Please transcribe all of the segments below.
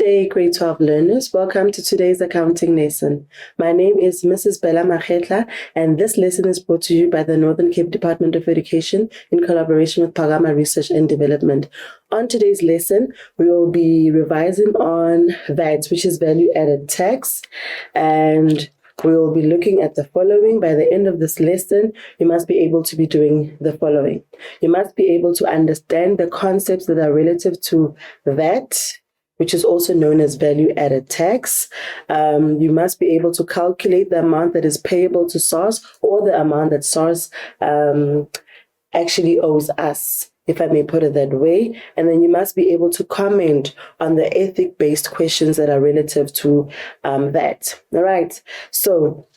Day, grade 12 learners. Welcome to today's accounting lesson. My name is Mrs. Bella Makhetla, and this lesson is brought to you by the Northern Cape Department of Education in collaboration with Pagama Research and Development. On today's lesson, we will be revising on VAT, which is value added tax, and we will be looking at the following. By the end of this lesson, you must be able to be doing the following. You must be able to understand the concepts that are relative to VAT, which is also known as value-added tax. You must be able to calculate the amount that is payable to SARS or the amount that SARS actually owes us, if I may put it that way. And then you must be able to comment on the ethic-based questions that are relative to that. All right. So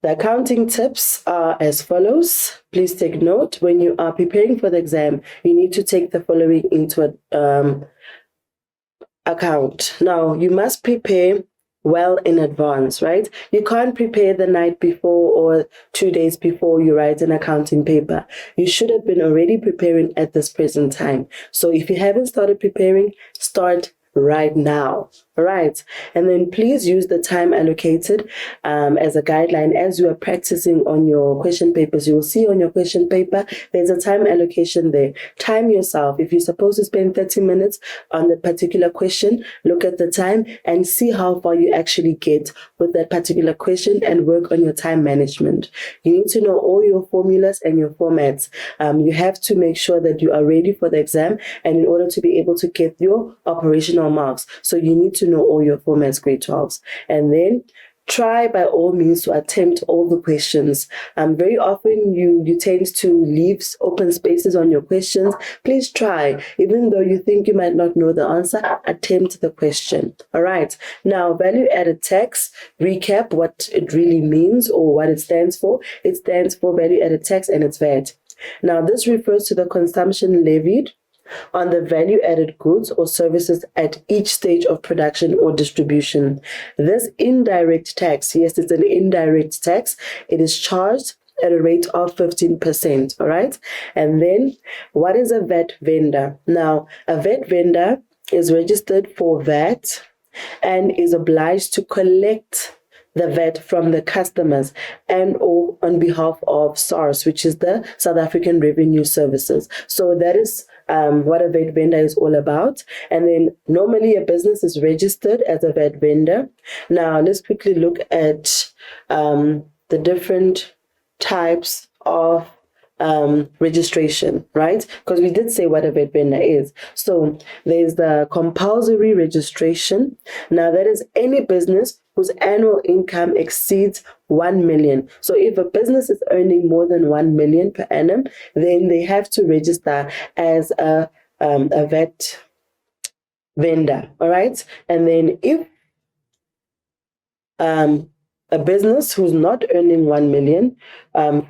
the accounting tips are as follows. Please take note. When you are preparing for the exam, you need to take the following into account. Now, you must prepare well in advance, right? You can't prepare the night before or 2 days before you write an accounting paper. You should have been already preparing at this present time. So if you haven't started preparing, start right now. All right. And then please use the time allocated as a guideline as you are practicing on your question papers. You will see on your question paper, there's a time allocation there. Time yourself. If you're supposed to spend 30 minutes on the particular question, look at the time and see how far you actually get with that particular question and work on your time management. You need to know all your formulas and your formats. You have to make sure that you are ready for the exam, and in order to be able to get your operational marks. So you need to know all your formats, grade 12s. And then try by all means to attempt all the questions. Very often you tend to leave open spaces on your questions. Please try. Even though you think you might not know the answer, attempt the question. All right. Now, value-added tax, recap what it really means or what it stands for. It stands for value-added tax and it's VAT. Now, this refers to the consumption levied on the value-added goods or services at each stage of production or distribution. This indirect tax, yes, it's an indirect tax. It is charged at a rate of 15%, all right? And then, what is a VAT vendor? Now, a VAT vendor is registered for VAT and is obliged to collect the VAT from the customers and or on behalf of SARS, which is the South African Revenue Services. So that is what a VAT vendor is all about. And then normally a business is registered as a VAT vendor. Now let's quickly look at the different types of registration, right? Because we did say what a VAT vendor is. So there's the compulsory registration. Now that is any business whose annual income exceeds 1 million. So if a business is earning more than 1 million per annum, then they have to register as a VAT vendor. All right. And then if a business who's not earning 1 million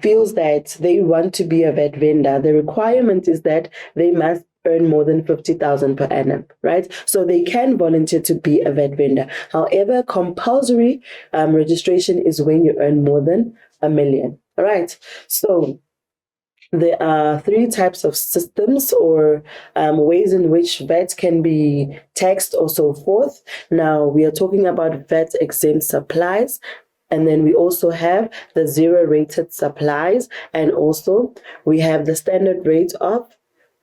feels that they want to be a VAT vendor, the requirement is that they must earn more than 50,000 per annum, right? So they can volunteer to be a VAT vendor. However, compulsory registration is when you earn more than 1 million, all right? So there are 3 types of systems or ways in which VAT can be taxed or so forth. Now, we are talking about VAT exempt supplies. And then we also have the zero rated supplies. And also we have the standard rate of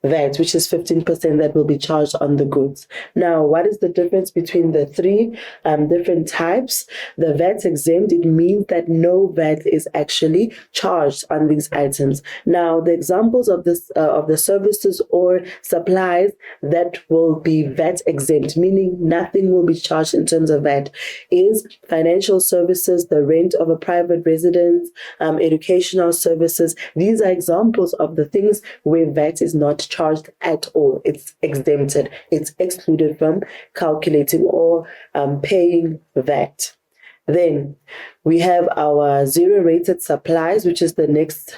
VAT, which is 15% that will be charged on the goods. Now, what is the difference between the 3 different types? The VAT exempt, it means that no VAT is actually charged on these items. Now, the examples of this of the services or supplies that will be VAT exempt, meaning nothing will be charged in terms of VAT, is financial services, the rent of a private residence, educational services. These are examples of the things where VAT is not charged at all. It's exempted. It's excluded from calculating or paying VAT. Then we have our zero rated supplies, which is the next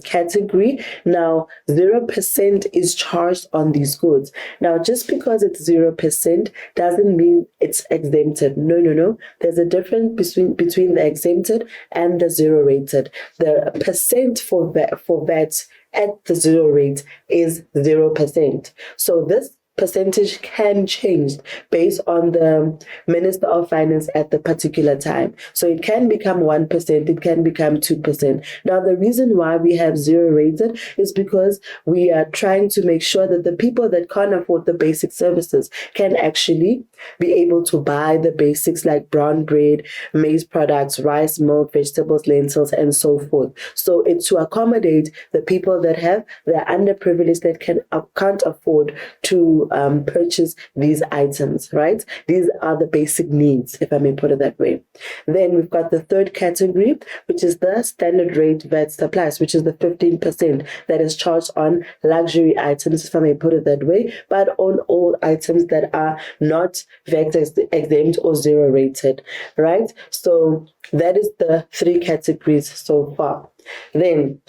category. Now, 0% is charged on these goods. Now, just because it's 0% doesn't mean it's exempted. No. There's a difference between the exempted and the zero rated. The percent for VAT at the zero rate is 0%. So this percentage can change based on the Minister of Finance at the particular time. So it can become 1%, it can become 2%. Now, the reason why we have zero rated is because we are trying to make sure that the people that can't afford the basic services can actually be able to buy the basics like brown bread, maize products, rice, milk, vegetables, lentils, and so forth. So it's to accommodate the people that have the underprivileged that can't afford to purchase these items, right? These are the basic needs, if I may put it that way. Then we've got the third category, which is the standard rate VAT supplies, which is the 15% that is charged on luxury items, if I may put it that way, but on all items that are not VAT exempt or zero rated, right? So that is the three categories so far. Then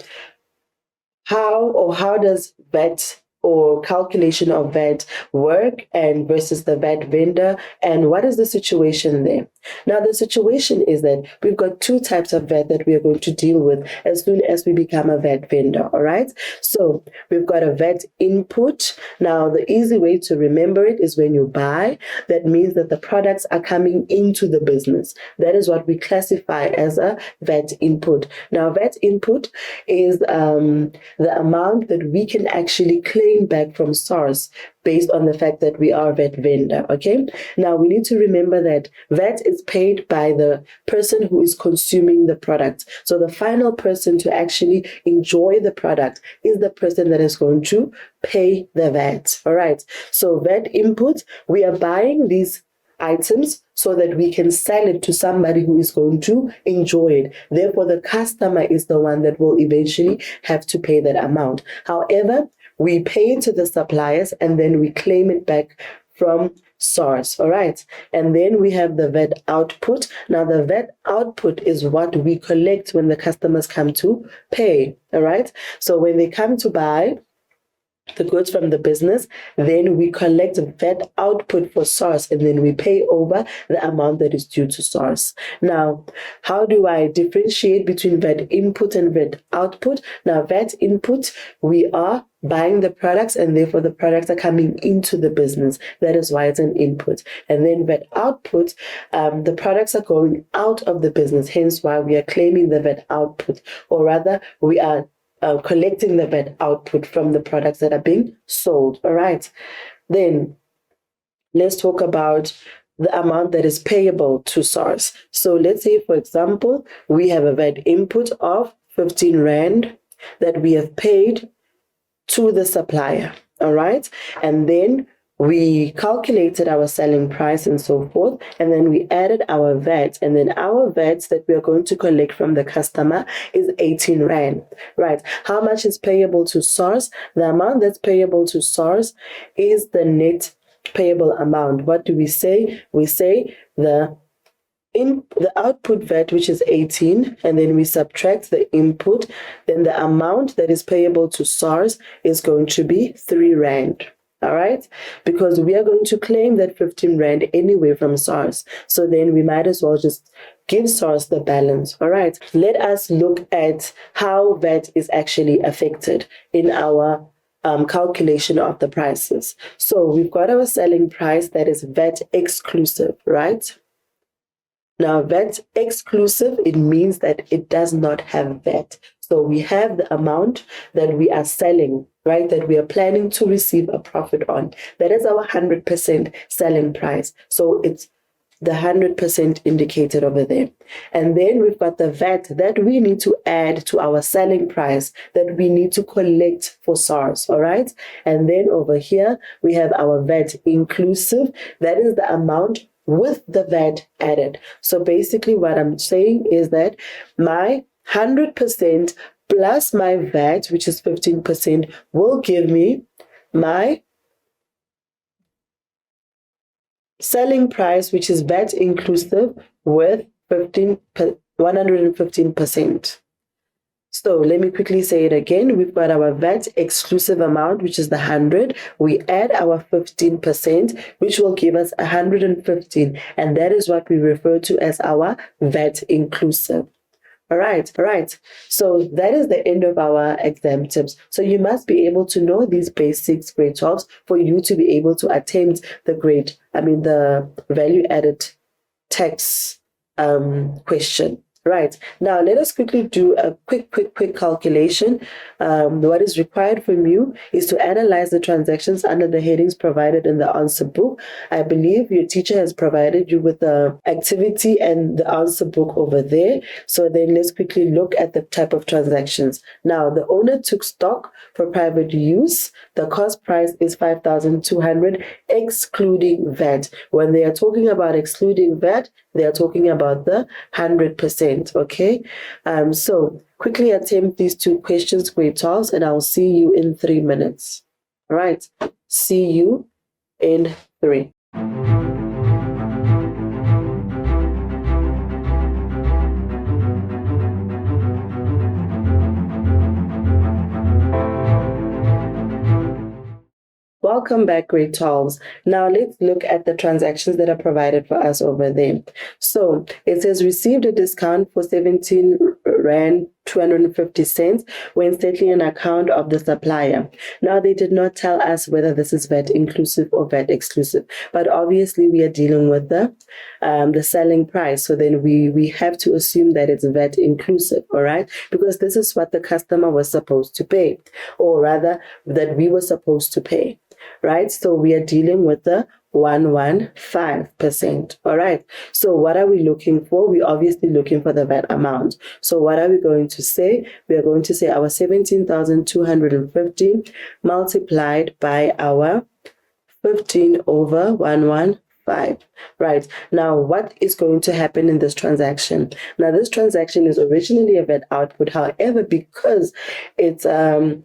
how does VAT or calculation of VAT work and versus the VAT vendor, and what is the situation there? Now, the situation is that we've got two types of VAT that we are going to deal with as soon as we become a VAT vendor, all right? So we've got a VAT input. Now, the easy way to remember it is when you buy, that means that the products are coming into the business. That is what we classify as a VAT input. Now, VAT input is the amount that we can actually claim back from SARS based on the fact that we are a VAT vendor, okay? Now, we need to remember that VAT is paid by the person who is consuming the product. So the final person to actually enjoy the product is the person that is going to pay the VAT, all right? So VAT input, we are buying these items so that we can sell it to somebody who is going to enjoy it. Therefore, the customer is the one that will eventually have to pay that amount. However, we pay it to the suppliers and then we claim it back from SARS, all right? And then we have the VAT output. Now, the VAT output is what we collect when the customers come to pay, all right? So when they come to buy the goods from the business, then we collect VAT output for SARS and then we pay over the amount that is due to SARS. Now, how do I differentiate between VAT input and VAT output? Now, VAT input, we are buying the products and therefore the products are coming into the business. That is why it's an input. And then VAT output, the products are going out of the business, hence why we are claiming the VAT output, or rather we are collecting the VAT output from the products that are being sold. All right. Then let's talk about the amount that is payable to SARS. So let's say, for example, we have a VAT input of 15 Rand that we have paid to the supplier. All right. And then we calculated our selling price and so forth, and then we added our VAT, and then our VAT that we are going to collect from the customer is 18 Rand, right? How much is payable to SARS? The amount that's payable to SARS is the net payable amount. What do we say? We say the output VAT, which is 18, and then we subtract the input, then the amount that is payable to SARS is going to be 3 Rand. All right, because we are going to claim that 15 Rand anyway from SARS. So then we might as well just give SARS the balance. All right, let us look at how VAT is actually affected in our calculation of the prices. So we've got our selling price that is VAT exclusive, right? Now, VAT exclusive, it means that it does not have VAT. So we have the amount that we are selling, right, that we are planning to receive a profit on. That is our 100% selling price. So it's the 100% indicated over there. And then we've got the VAT that we need to add to our selling price that we need to collect for SARS, all right? And then over here, we have our VAT inclusive. That is the amount with the VAT added. So basically what I'm saying is that my 100% plus my VAT, which is 15%, will give me my selling price, which is VAT inclusive, with 115%. So let me quickly say it again. We've got our VAT exclusive amount, which is the 100. We add our 15%, which will give us 115. And that is what we refer to as our VAT inclusive. All right. So that is the end of our exam tips. So you must be able to know these basics, grade 12s, for you to be able to attempt the value added tax question. Right. Now, let us quickly do a quick calculation. What is required from you is to analyze the transactions under the headings provided in the answer book. I believe your teacher has provided you with the activity and the answer book over there. So then let's quickly look at the type of transactions. Now, the owner took stock for private use. The cost price is 5,200 excluding VAT. When they are talking about excluding VAT, they are talking about the 100%, okay? So quickly attempt these two questions, grade 12, and I'll see you in 3 minutes. All right, see you in 3. Welcome back, grade 12s. Now let's look at the transactions that are provided for us over there. So it says received a discount for 17 Rand 250 cents when settling an account of the supplier. Now they did not tell us whether this is VAT inclusive or VAT exclusive, but obviously we are dealing with the selling price. So then we have to assume that it's VAT inclusive, all right? Because this is what the customer was supposed to pay, or rather that we were supposed to pay. Right? So we are dealing with the 115%. All right. So what are we looking for? We're obviously looking for the VAT amount. So what are we going to say? We are going to say our 17,250 multiplied by our 15 over 115. Right. Now, what is going to happen in this transaction? Now, this transaction is originally a VAT output. However, because it's a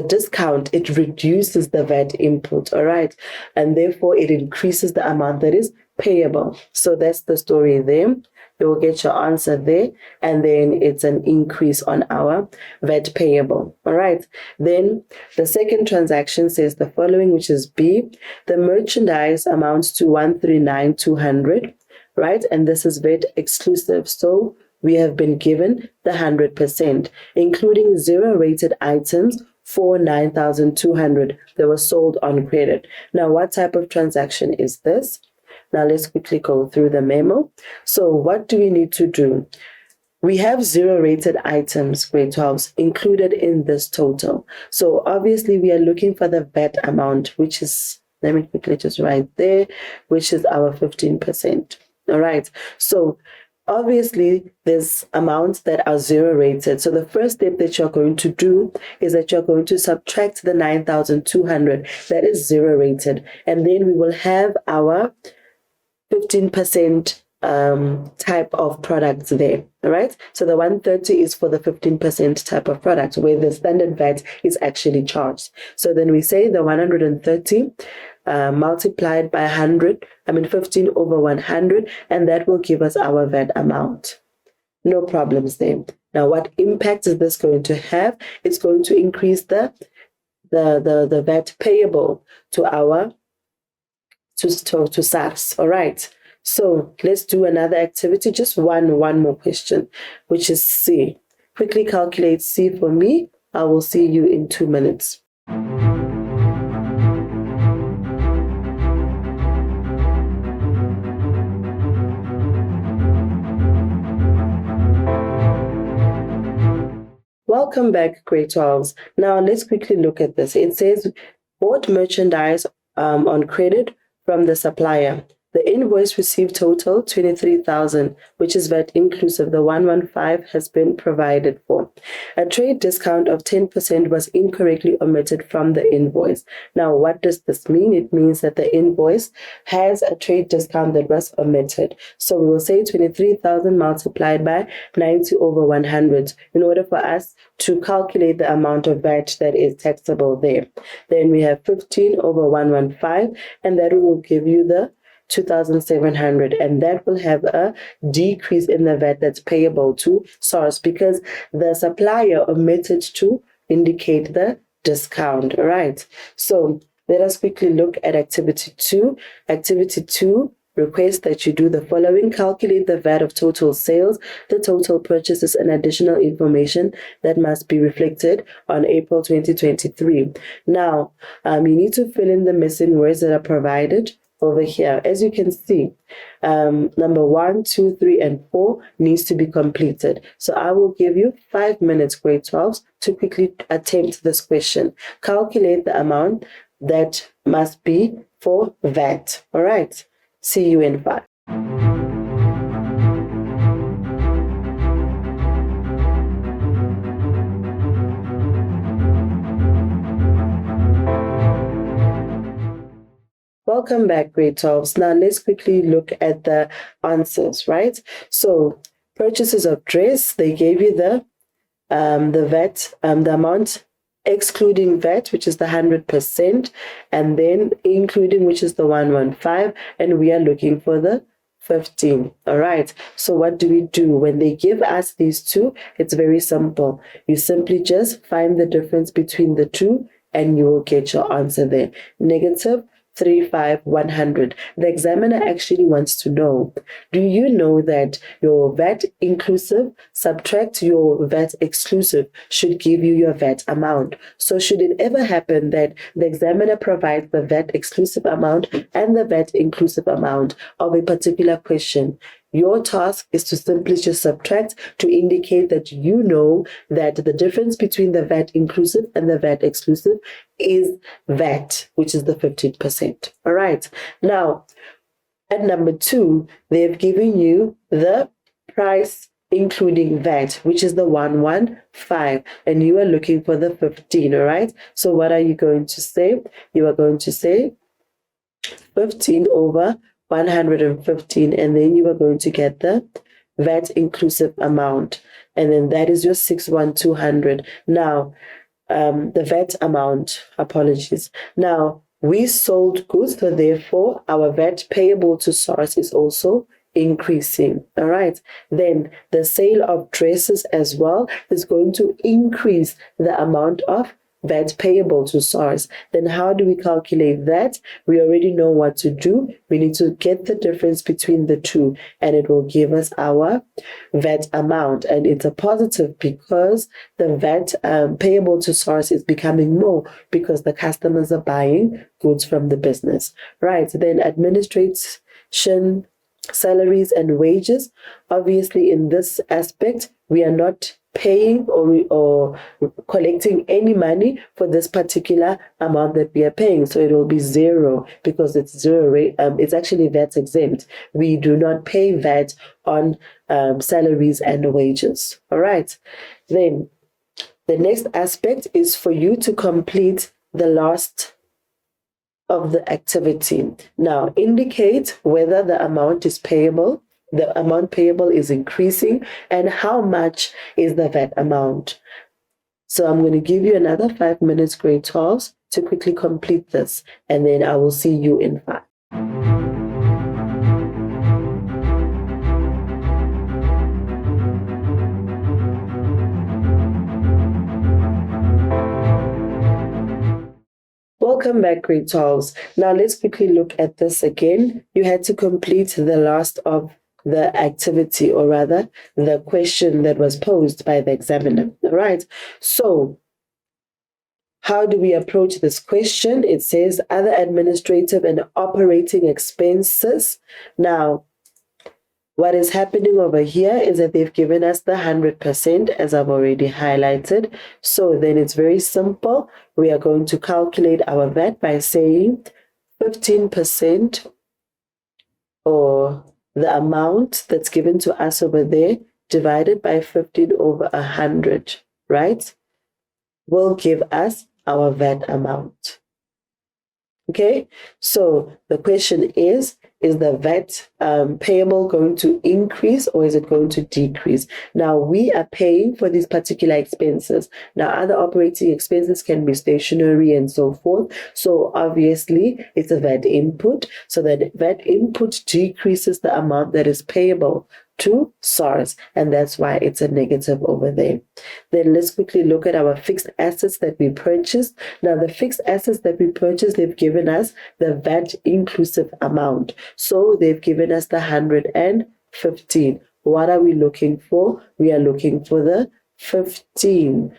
discount, it reduces the VAT input, all right? And therefore, it increases the amount that is payable. So that's the story there. You will get your answer there, and then it's an increase on our VAT payable, all right? Then the second transaction says the following, which is B. The merchandise amounts to 139,200, right? And this is VAT exclusive. So we have been given the 100%, including 0 rated items for 9,200 that were sold on credit. Now, what type of transaction is this? Now, let's quickly go through the memo. So what do we need to do? We have 0 rated items, grade 12s, included in this total. So obviously, we are looking for the VAT amount, which is, let me quickly just write there, which is our 15%. All right. So obviously, there's amounts that are 0 rated. So the first step that you're going to do is that you're going to subtract the 9,200 that is 0 rated. And then we will have our 15% type of products there. All right. So the 130 is for the 15% type of product where the standard VAT is actually charged. So then we say the 130 multiplied by 15 over 100, and that will give us our VAT amount. No problems there. Now, what impact is this going to have? It's going to increase the VAT payable to SARS. All right. So let's do another activity, just one more question, which is C. Quickly calculate C for me. I will see you in 2 minutes. Welcome back, grade 12s. Now let's quickly look at this. It says bought merchandise on credit from the supplier. The invoice received total 23,000, which is VAT inclusive. The 115 has been provided for. A trade discount of 10% was incorrectly omitted from the invoice. Now, what does this mean? It means that the invoice has a trade discount that was omitted. So we will say 23,000 multiplied by 90 over 100 in order for us to calculate the amount of VAT that is taxable there. Then we have 15 over 115, and that will give you the 2,700, and that will have a decrease in the VAT that's payable to SARS because the supplier omitted to indicate the discount. All right. So let us quickly look at activity 2. Activity 2 requests that you do the following. Calculate the VAT of total sales, the total purchases, and additional information that must be reflected on April 2023. Now, you need to fill in the missing words that are provided over here. As you can see, number 1, 2, 3, and 4 needs to be completed. So I will give you 5 minutes, grade 12s, to quickly attempt this question. Calculate the amount that must be for VAT. All right. See you in 5. Welcome back, grade 12s. Now let's quickly look at the answers, right? So purchases of dress, they gave you the VAT, the amount excluding VAT, which is the 100%, and then including, which is the 115, and we are looking for the 15. All right. So what do we do when they give us these two? It's very simple. You simply just find the difference between the two, and you will get your answer there. Negative 35,100. The examiner actually wants to know, do you know that your VAT inclusive subtract your VAT exclusive should give you your VAT amount? So should it ever happen that the examiner provides the VAT exclusive amount and the VAT inclusive amount of a particular question, your task is to simply just subtract to indicate that you know that the difference between the VAT inclusive and the VAT exclusive is VAT, which is the 15%. All right. Now, at number 2, they've given you the price including VAT, which is the 115, and you are looking for the 15. All right. So what are you going to say? You are going to say 15 over 115, and then you are going to get the VAT inclusive amount, and then that is your 61,200. Now, the VAT amount, apologies. Now, we sold goods, so therefore our VAT payable to SARS is also increasing. All right. Then the sale of dresses as well is going to increase the amount of VAT payable to SARS. Then how do we calculate that? We already know what to do. We need to get the difference between the two, and it will give us our VAT amount. And it's a positive because the VAT payable to SARS is becoming more because the customers are buying goods from the business. Right. Then administration, salaries, and wages. Obviously, in this aspect, we are not paying or collecting any money for this particular amount that we are paying, so it will be 0 because it's 0 rate. It's actually VAT exempt. We do not pay VAT on salaries and wages. All right. Then the next aspect is for you to complete the last of the activity. Now indicate whether the amount is payable. The amount payable is increasing, and how much is the VAT amount. So I'm going to give you another 5 minutes, grade 12s, to quickly complete this, and then I will see you in 5. Welcome back, grade 12s. Now let's quickly look at this again. You had to complete the last of the activity, or rather the question that was posed by the examiner. All right. So how do we approach this question? It says other administrative and operating expenses. Now, what is happening over here is that they've given us the 100%, as I've already highlighted. So then it's very simple. We are going to calculate our VAT by saying 15%, or the amount that's given to us over there divided by 15 over 100, right, will give us our VAT amount. Okay, so the question is the VAT payable going to increase or is it going to decrease? Now, we are paying for these particular expenses. Now, other operating expenses can be stationery and so forth. So obviously, it's a VAT input. So that VAT input decreases the amount that is payable to SARS, and that's why it's a negative over there. Then let's quickly look at our fixed assets that we purchased. Now, the fixed assets that we purchased, they've given us the VAT inclusive amount. So they've given us the 115. What are we looking for? We are looking for the 15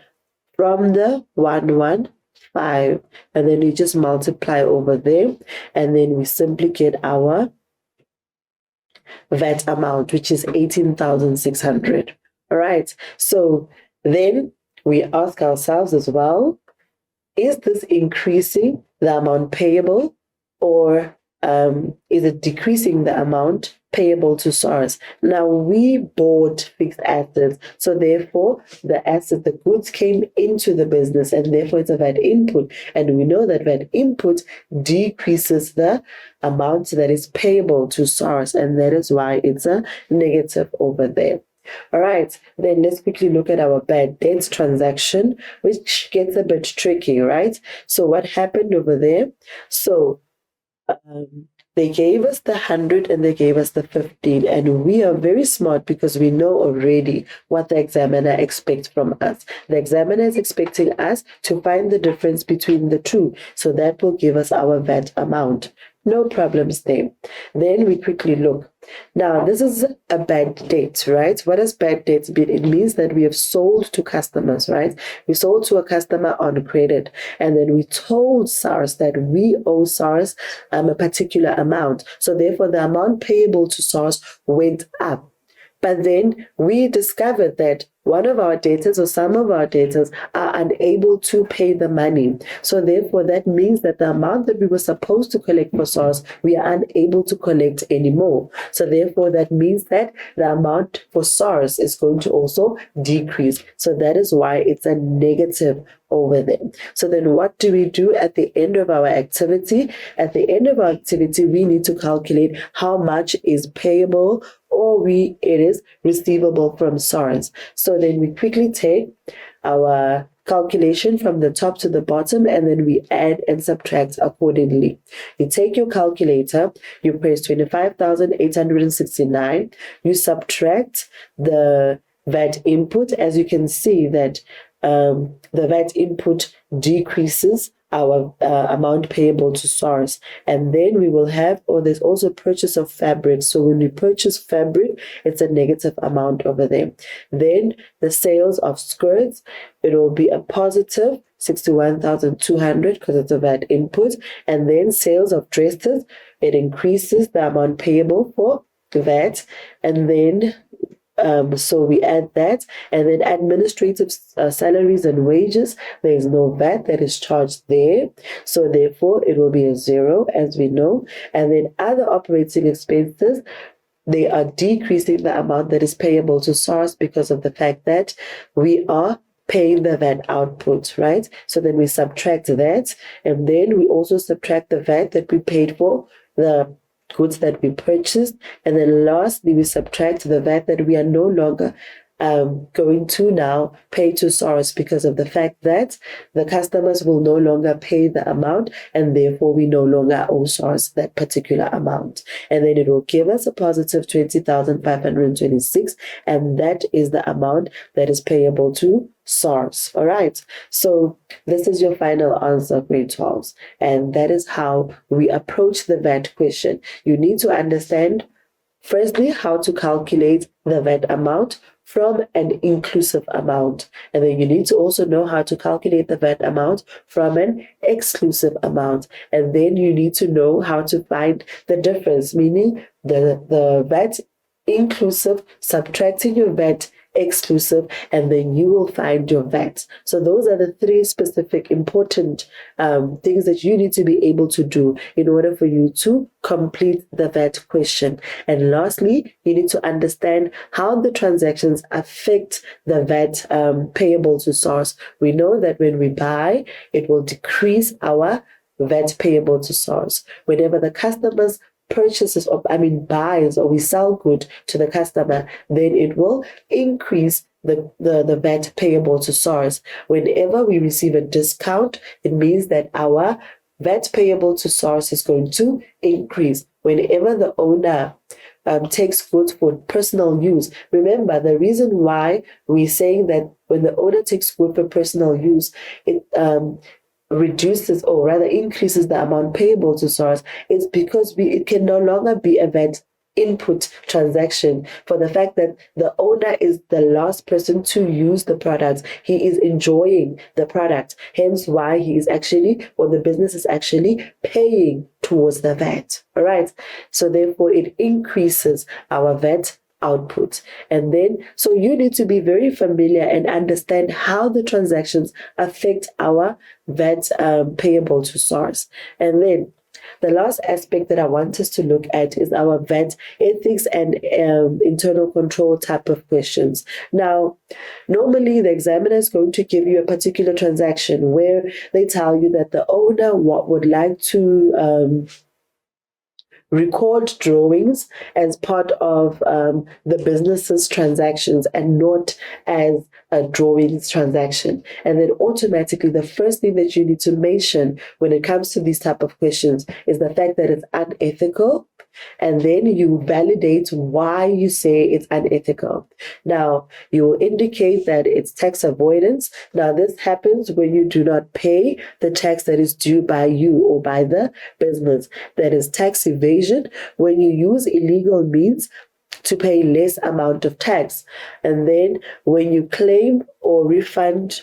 from the 115, and then we just multiply over there, and then we simply get our VAT amount, which is 18,600. All right. So then we ask ourselves as well, is this increasing the amount payable, or is it decreasing the amount payable to SARS? Now, we bought fixed assets, so therefore the goods came into the business, and therefore it's a VAT input, and we know that VAT input decreases the amount that is payable to SARS, and that is why it's a negative over there. All right, then let's quickly look at our bad debts transaction, which gets a bit tricky, right? So what happened over there? So they gave us the 100 and they gave us the 15, and we are very smart because we know already what the examiner expects from us. The examiner is expecting us to find the difference between the two, so that will give us our VAT amount. No problems there. Then we quickly look. Now, this is a bad debt, right? What does bad debt mean? It means that we have sold to customers, right? We sold to a customer on credit, and then we told SARS that we owe SARS a particular amount. So therefore, the amount payable to SARS went up. But then we discovered that one of our debtors or some of our debtors are unable to pay the money. So therefore, that means that the amount that we were supposed to collect for SARS, we are unable to collect anymore. So therefore, that means that the amount for SARS is going to also decrease. So that is why it's a negative over there. So then what do we do at the end of our activity? At the end of our activity, we need to calculate how much is payable or it is receivable from SARS. So then we quickly take our calculation from the top to the bottom, and then we add and subtract accordingly. You take your calculator, you press 25,869, you subtract the VAT input. As you can see that the VAT input decreases our amount payable to SARS, and then we will have, there's also purchase of fabric. So when we purchase fabric, it's a negative amount over there. Then the sales of skirts, it will be a positive 61,200 because it's a VAT input, and then sales of dresses, it increases the amount payable for VAT, and then so we add that, and then administrative salaries and wages, there is no VAT that is charged there, so therefore it will be a 0, as we know. And then other operating expenses, they are decreasing the amount that is payable to SARS because of the fact that we are paying the VAT output, right? So then we subtract that, and then we also subtract the VAT that we paid for the goods that we purchased, and then lastly we subtract the VAT that we are no longer going to now pay to SARS because of the fact that the customers will no longer pay the amount, and therefore we no longer owe SARS that particular amount. And then it will give us a positive 20,526, and that is the amount that is payable to SARS. All right. So this is your final answer, grade 12. And that is how we approach the VAT question. You need to understand, firstly, how to calculate the VAT amount from an inclusive amount. And then you need to also know how to calculate the VAT amount from an exclusive amount. And then you need to know how to find the difference, meaning the VAT inclusive subtracting your VAT exclusive, and then you will find your VAT. So those are the 3 specific important things that you need to be able to do in order for you to complete the VAT question. And lastly, you need to understand how the transactions affect the VAT payable to SARS. We know that when we buy, it will decrease our VAT payable to SARS. Whenever the customers purchases buys, or we sell good to the customer, then it will increase the VAT payable to SARS. Whenever we receive a discount, it means that our VAT payable to SARS is going to increase. Whenever the owner takes goods for personal use. Remember, the reason why we're saying that when the owner takes goods for personal use, it reduces or rather increases the amount payable to SARS is because it can no longer be a VAT input transaction for the fact that the owner is the last person to use the product. He is enjoying the product, hence why he is actually, or the business is actually paying towards the VAT. All right, so therefore it increases our VAT output. And then, so you need to be very familiar and understand how the transactions affect our VAT payable to SARS. And then the last aspect that I want us to look at is our VAT ethics and internal control type of questions. Now, normally the examiner is going to give you a particular transaction where they tell you that the owner would like to record drawings as part of the business's transactions and not as a drawings transaction. And then automatically the first thing that you need to mention when it comes to these type of questions is the fact that it's unethical, and then you validate why you say it's unethical. Now, you will indicate that it's tax avoidance. Now, this happens when you do not pay the tax that is due by you or by the business. That is tax evasion, when you use illegal means to pay less amount of tax. And then when you claim or refund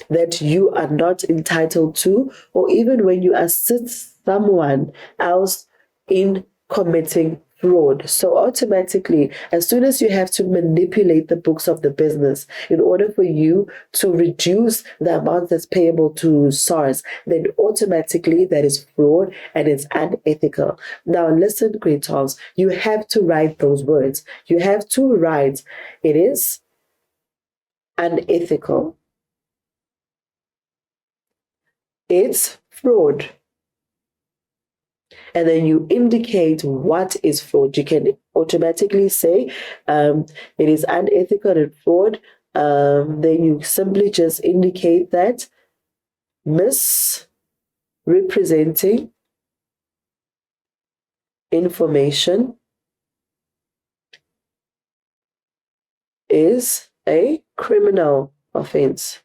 that you are not entitled to, or even when you assist someone else in committing fraud. So automatically, as soon as you have to manipulate the books of the business in order for you to reduce the amount that's payable to SARS, then automatically that is fraud and it's unethical. Now listen, grade 12s, you have to write those words. You have to write, it is unethical. It's fraud. And then you indicate what is fraud. You can automatically say it is unethical and fraud. Then you simply just indicate that misrepresenting information is a criminal offense.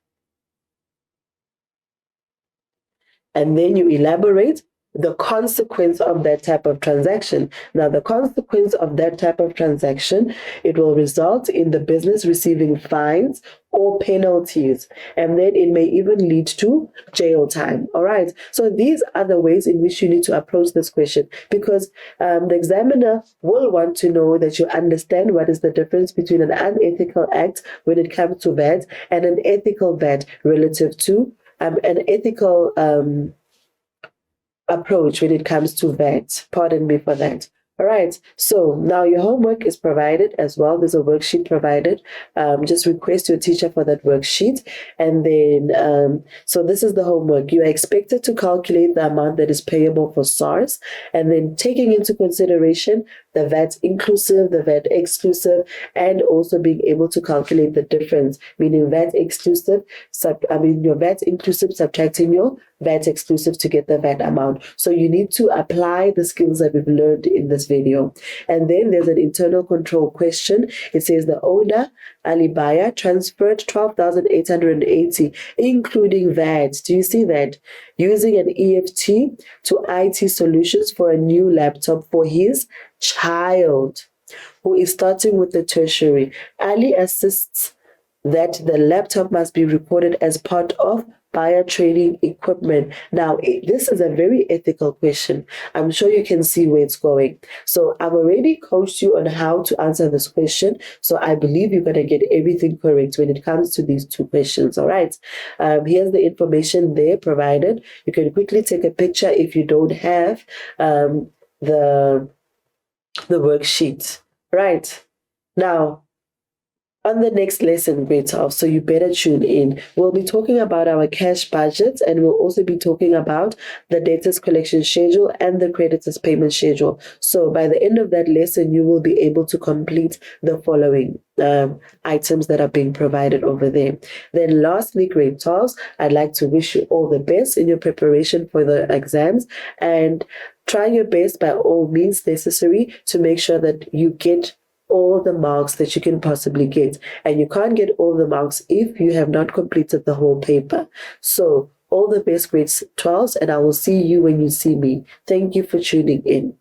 And then you elaborate the consequence of that type of transaction. Now, the consequence of that type of transaction, it will result in the business receiving fines or penalties, and then it may even lead to jail time. All right. So these are the ways in which you need to approach this question, because the examiner will want to know that you understand what is the difference between an unethical act when it comes to VAT and an ethical VAT relative to an ethical approach when it comes to VAT. Pardon me for that. All right, so now your homework is provided as well. There's a worksheet provided. Just request your teacher for that worksheet. And then, so this is the homework. You are expected to calculate the amount that is payable for SARS, and then taking into consideration the VAT inclusive, the VAT exclusive, and also being able to calculate the difference, meaning VAT exclusive, your VAT inclusive subtracting your VAT exclusive to get the VAT amount. So you need to apply the skills that we've learned in this video. And then there's an internal control question. It says the owner, Ali Baya, transferred 12,880, including VAT. Do you see that? Using an EFT to IT Solutions for a new laptop for his child, who is starting with the tertiary. Ali assists that the laptop must be recorded as part of buyer training equipment. Now, this is a very ethical question. I'm sure you can see where it's going. So I've already coached you on how to answer this question. So I believe you're going to get everything correct when it comes to these two questions. All right. Here's the information there provided. You can quickly take a picture if you don't have the worksheet. Right. Now, on the next lesson, grade 12, so you better tune in. We'll be talking about our cash budgets, and we'll also be talking about the debtors collection schedule and the creditors payment schedule. So by the end of that lesson, you will be able to complete the following items that are being provided over there. Then lastly, grade 12s, I'd like to wish you all the best in your preparation for the exams, and try your best by all means necessary to make sure that you get all the marks that you can possibly get. And you can't get all the marks if you have not completed the whole paper. So all the best, grades 12s, and I will see you when you see me. Thank you for tuning in.